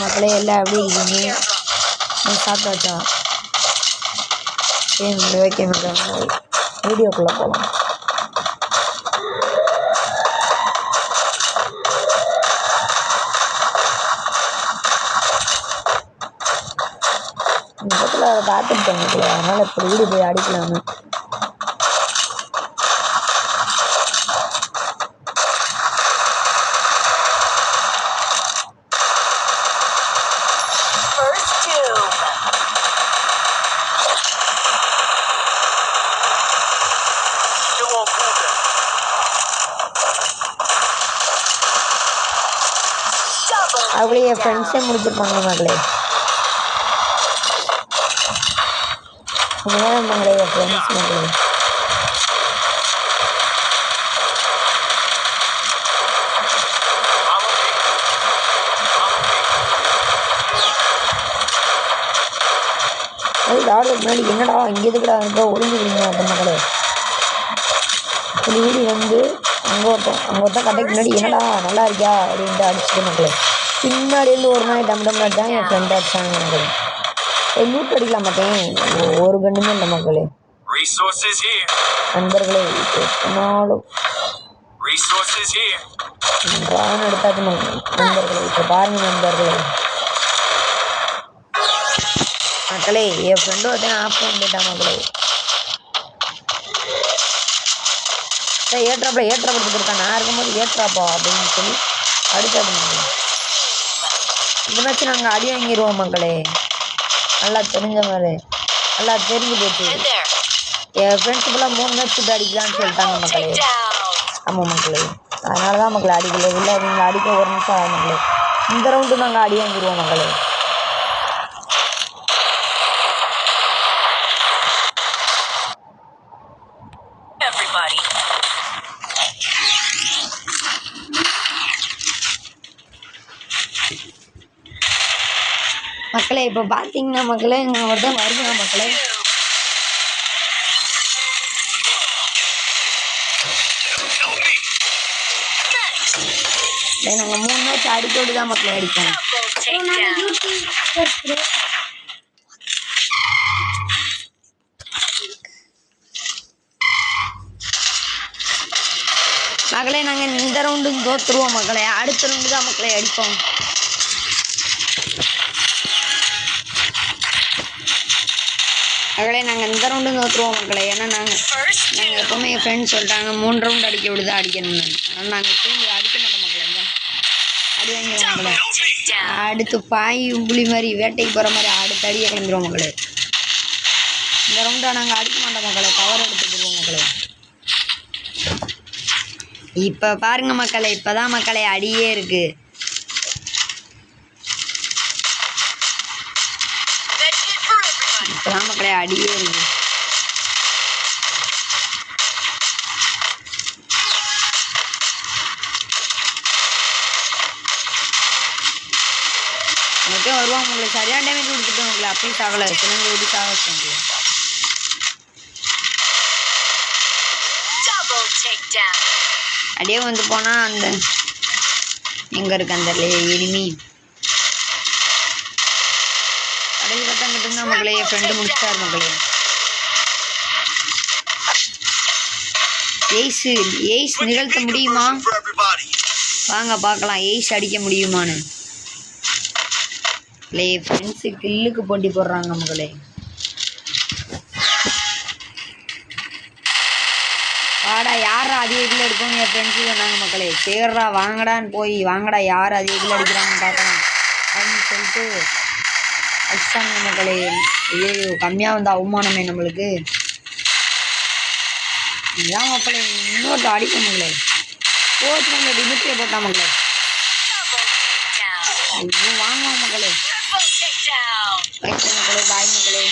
மக்களே எல்லாம் எப்படி இருக்கீங்க? சாப்பிட்டாச்சா? சரி ஓகே மக்கள், வீடியோக்குள்ளே போகலாம். இந்த பக்கத்தில் அதை பார்த்துட்டு மக்களே, அதனால் இப்போ வீடியோ போய் அடிக்கலான்னு. அப்படியே என் ஃப்ரெண்ட்ஸே முடிச்சிருப்பாங்க மக்களே. மகளே என் ஃப்ரெண்ட்ஸ் மக்களே. ஆடுறதுக்கு முன்னாடி என்னடா இங்கே எதுக்குடா இருக்கோ ஒளிஞ்சுக்கிறீங்க அந்த மக்களே. வீடு வந்து அங்கே ஒருத்தன் கடைக்கு முன்னாடி என்னடா நல்லா இருக்கியா அப்படின்ட்டு அடிச்சுட்டு மக்களே. பின்னாடியிருந்து ஒரு நாள் டம்டம் தான் என் ஃப்ரெண்ட் அடிச்சாங்க மக்களே. லூட் அடிக்கலாம் மாட்டேன், ஒரு கண்ணுமே இல்லை மக்களே. நண்பர்களே நாளும் எடுத்தாச்சு நண்பர்களே. இப்போ பாருங்க நண்பர்களே, மக்களே என் ஃப்ரெண்டு ஒருத்தன் ஆஃப் பண்ணிட்டான் மக்களே. ஏற்றாப்பில் எடுத்துருக்கான், நான் இருக்கும்போது ஏற்றாப்பா அப்படின்னு சொல்லி அடிச்சாது மக்களே. இந்த மேட்ச் நாங்கள் அடி வாங்கிடுவோம் மக்களே. நல்லா தெரிஞ்ச மாதிரி நல்லா தெரிஞ்சு போச்சு. என் ஃப்ரெண்ட்ஸ் ஃபுல்லாக 3 மேட்ச் விட்டு அடிக்கலான்னு சொல்லிட்டாங்க மக்களே. ஆமாம் மக்களே, அதனால தான் மக்களே அடிக்கல. இல்லை நீங்கள் அடிக்க ஒரு நிமிஷம் ஆகும் மக்களே. இந்த ரவுண்டு நாங்கள் அடி வாங்கிடுவோம் மக்களே. மக்களே இப்போ பார்த்தீங்கன்னா மக்களே, நான் ஒருத்தன் வருவேன் மக்களே. நாங்கள் 3 மேட்ச் அடிக்கோடு தான் மக்களே அடிப்போம். மக்களே நாங்கள் இந்த ரவுண்டு தோற்றுருவோம் மக்களே. அடுத்த ரவுண்டு தான் மக்களே அடிப்போம். மக்களே நாங்கள் இந்த ரவுண்டு தோற்றுருவோம் மக்களே. ஏன்னா நாங்கள் எப்போவுமே என் ஃப்ரெண்ட்ஸ் சொல்லிட்டாங்க 3 ரவுண்டு அடிக்க விடுதா அடிக்கணும்னு. அதனால் நாங்கள் திரும்பி அடிக்க மாட்டோம் மக்களே. அடி வாங்கிடுவோம் மக்களே. அடுத்து பாய் புளி மாதிரி வேட்டைக்கு போகிற மாதிரி அடுத்த அடியை கிளம்பிடுவோம் மக்களே. இந்த ரவுண்டாக நாங்கள் அடிக்க மாட்டோம் மக்களே, கவர் எடுத்துக்கிடுவோம் மக்களே. இப்போ பாருங்க மக்களே, இப்போ தான் மக்களே அடியே இருக்குது. இப்போதான் மக்களே அடியே இருக்குது. எனக்கே வருவாங்க உங்களை சரியான டேமேஜ் கொடுத்துட்டு உங்களை அப்பயும் சாகலை. சிலங்க எப்படி சாக வச்சாங்க. அப்படியே வந்து போனால் அந்த எங்கே இருக்கு அந்த எனிமி கடைசி பார்த்தா மட்டும்தான் மக்களே. என் ஃப்ரெண்டு முடிச்சிட்டாரு மக்களே. எய்ஸ் நிகழ்த்த முடியுமா? வாங்க பார்க்கலாம் எய்ஸ் அடிக்க முடியுமான்னு. ஃப்ரெண்ட்ஸு கில்லுக்கு போட்டி போடுறாங்க மக்களே. வாடா யாரா அதிக இதில் எடுப்போம் என் ஃப்ரெண்ட்ஸு சொன்னாங்க மக்களே. சேர்றா வாங்கடான்னு போய் வாங்கடா யார் அதிக இதில் அடிக்கிறாங்கன்னு பார்க்கலாம் அப்படின்னு சொல்லிட்டு அடிச்சாங்க மக்களே. ஐயோ கம்மியாக வந்த அவமானமே நம்மளுக்கு. இதுதான் மக்களே இன்னொரு அடிக்க மக்களே. போச்சு நம்மளை டிமிட்டியை போட்டான் மக்களே. வாங்குவோம் மக்களே. மக்களே பாய் மக்களே.